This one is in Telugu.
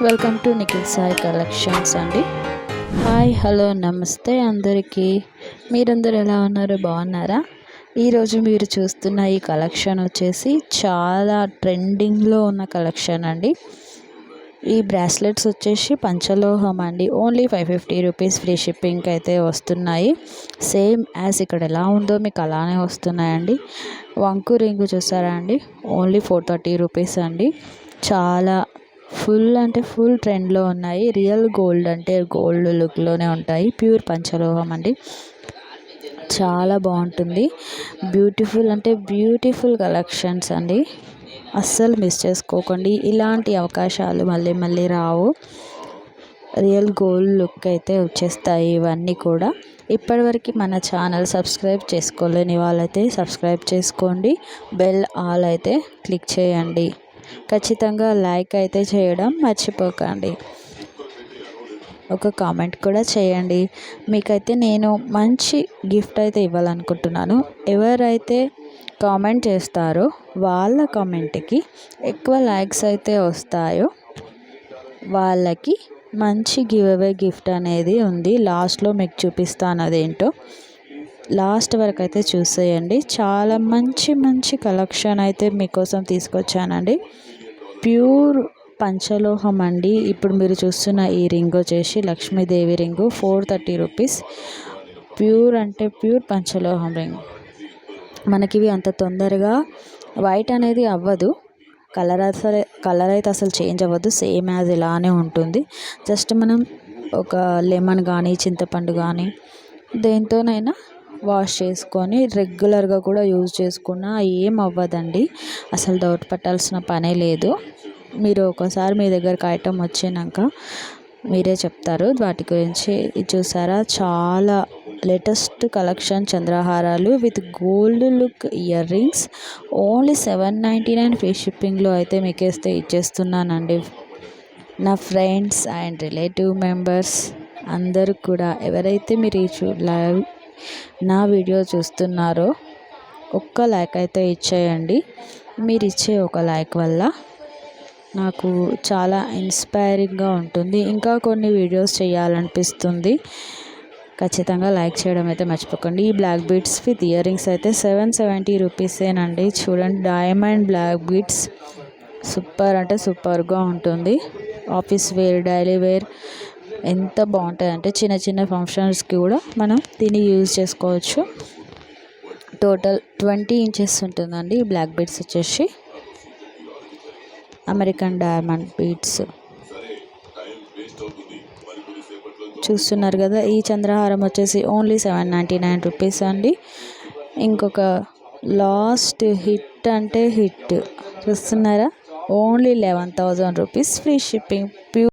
Welcome to Nikhil Sai collections అండి. హాయ్ హలో నమస్తే అందరికీ. మీరందరూ ఎలా ఉన్నారు, బాగున్నారా? ఈరోజు మీరు చూస్తున్న ఈ కలెక్షన్ వచ్చేసి చాలా ట్రెండింగ్లో ఉన్న కలెక్షన్ అండి. ఈ బ్రాస్లెట్స్ వచ్చేసి పంచలోహం అండి. ఓన్లీ 550 రూపీస్ ఫ్రీ షిప్పింగ్కి అయితే వస్తున్నాయి. సేమ్ యాజ్ ఇక్కడ ఎలా ఉందో మీకు అలానే వస్తున్నాయండి. వంకు రింగు చూసారా అండి, ఓన్లీ 430 రూపీస్ అండి. చాలా ఫుల్ అంటే ఫుల్ ట్రెండ్లో ఉన్నాయి. రియల్ గోల్డ్ అంటే గోల్డ్ లుక్లోనే ఉంటాయి. ప్యూర్ పంచలోహం అండి. చాలా బాగుంటుంది. బ్యూటిఫుల్ అంటే బ్యూటిఫుల్ కలెక్షన్స్ అండి. అస్సలు మిస్ చేసుకోకండి. ఇలాంటి అవకాశాలు మళ్ళీ మళ్ళీ రావు. రియల్ గోల్డ్ లుక్ అయితే వచ్చేస్తాయి ఇవన్నీ కూడా. ఇప్పటివరకు మన ఛానల్ సబ్స్క్రైబ్ చేసుకోలేని వాళ్ళైతే సబ్స్క్రైబ్ చేసుకోండి. బెల్ ఆల్ అయితే క్లిక్ చేయండి. ఖచ్చితంగా లైక్ అయితే చేయడం మర్చిపోకండి. ఒక కామెంట్ కూడా చేయండి. మీకైతే నేను మంచి గిఫ్ట్ అయితే ఇవ్వాలనుకుంటున్నాను. ఎవరైతే కామెంట్ చేస్తారో వాళ్ళ కామెంట్కి ఎక్కువ లైక్స్ అయితే వస్తాయో వాళ్ళకి మంచి గివ్ అవే గిఫ్ట్ అనేది ఉంది. లాస్ట్లో మీకు చూపిస్తాను అదేంటో. లాస్ట్ వరకు అయితే చూసేయండి. చాలా మంచి మంచి కలెక్షన్ అయితే మీకోసం తీసుకొచ్చానండి. ప్యూర్ పంచలోహం అండి. ఇప్పుడు మీరు చూస్తున్న ఈ రింగ్ వచ్చేసి లక్ష్మీదేవి రింగు, 430 రూపీస్. ప్యూర్ అంటే ప్యూర్ పంచలోహం రింగ్. మనకి ఇవి అంత తొందరగా వైట్ అనేది అవ్వదు. కలర్ అయితే అసలు చేంజ్ అవ్వదు. సేమ్ యాజ్ ఇలానే ఉంటుంది. జస్ట్ మనం ఒక లెమన్ కానీ చింతపండు కానీ దేంతోనైనా వాష్ చేసుకొని రెగ్యులర్గా కూడా యూజ్ చేసుకున్నా ఏం అవ్వదండి. అసలు డౌట్ పట్టాల్సిన పనే లేదు. మీరు ఒకసారి మీ దగ్గరకు ఐటమ్ వచ్చినాక మీరే చెప్తారు వాటి గురించి. ఇది చూసారా, చాలా లేటెస్ట్ కలెక్షన్ చంద్రహారాలు with gold look earrings. Only 799 free షిప్పింగ్లో అయితే మీకేస్తే ఇచ్చేస్తున్నానండి. నా ఫ్రెండ్స్ అండ్ రిలేటివ్ మెంబర్స్ అందరూ కూడా ఎవరైతే మీరు లైవ్ నా వీడియో చూస్తున్నారో ఒక్క లైక్ అయితే ఇచ్చేయండి. మీరు ఇచ్చే ఒక లైక్ వల్ల నాకు చాలా ఇన్స్పైరింగ్గా ఉంటుంది. ఇంకా కొన్ని వీడియోస్ చేయాలనిపిస్తుంది. ఖచ్చితంగా లైక్ చేయడం అయితే మర్చిపోకండి. ఈ black beads with earrings అయితే 770 రూపీసేనండి. చూడండి, డైమండ్ బ్లాక్ బీడ్స్ సూపర్ అంటే సూపర్గా ఉంటుంది. ఆఫీస్ వేర్, డైలీ వేర్ ఎంత బాగుంటాయంటే చిన్న చిన్న ఫంక్షన్స్కి కూడా మనం దీన్ని యూజ్ చేసుకోవచ్చు. టోటల్ 20 ఇంచెస్ ఉంటుందండి. ఈ బ్లాక్ బీడ్స్ వచ్చేసి అమెరికన్ డైమండ్ బీడ్స్ చూస్తున్నారు కదా. ఈ చంద్రహారం వచ్చేసి ఓన్లీ 799 రూపీస్ అండి. ఇంకొక లాస్ట్ హిట్ అంటే హిట్ చూస్తున్నారా, ఓన్లీ 11,000 రూపీస్ ఫ్రీ షిప్పింగ్.